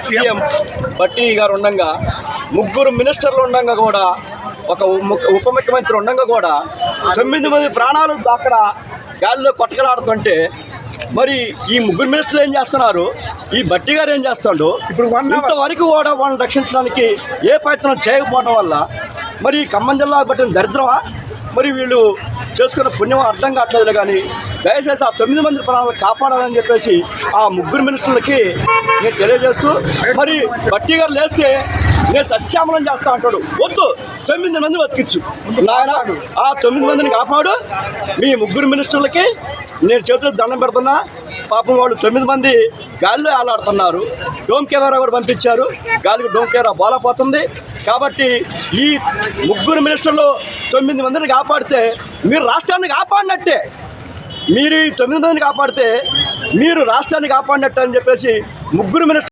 CM బట్టి గారు ఉండగా, ముగ్గురు మినిస్టర్లు ఉండగా కూడా, ఒక ఉప ముఖ్యమంత్రి ఉండగా కూడా 9 మంది ప్రాణాలు అక్కడ గాలిలో కొట్టకలాడుతుంటే, మరి ఈ ముగ్గురు మినిస్టర్లు ఏం చేస్తున్నారు, ఈ బట్టి గారు ఏం చేస్తాడు? ఇప్పుడు ఇంతవరకు కూడా వాళ్ళని రక్షించడానికి ఏ ప్రయత్నం చేయకపోవడం వల్ల మరి ఖమ్మం జిల్లా పట్టిన దరిద్రమా, మరి వీళ్ళు చేసుకున్న పుణ్యం అర్థం కావట్లేదు. కానీ దయచేసి ఆ 9 మంది ప్రాణాలు కాపాడాలని చెప్పేసి ఆ ముగ్గురు మినిస్టర్లకి నేను తెలియజేస్తూ, మరి బట్టి గారు లేస్తే నేను సస్యామలం చేస్తా అంటాడు. వద్దు, 9 మంది బతికిచ్చు నాయన, ఆ 9 మందిని కాపాడు. మీ ముగ్గురు మినిస్టర్లకి నేను చేతులు దండం పెడుతున్నా. పాపం వాళ్ళు 9 మంది గాలిలో ఆలాడుతున్నారు. డోమ్ కెమెరా కూడా పంపించారు, గాలికి డోమ్ కెమెరా బోలపోతుంది. కాబట్టి ఈ ముగ్గురు మినిస్టర్లు 9 మందిని కాపాడితే మీరు రాష్ట్రాన్ని కాపాడినట్టే. మీరు ఈ 9 మందిని కాపాడితే మీరు రాష్ట్రాన్ని కాపాడినట్టు అని చెప్పేసి ముగ్గురు మినిస్టర్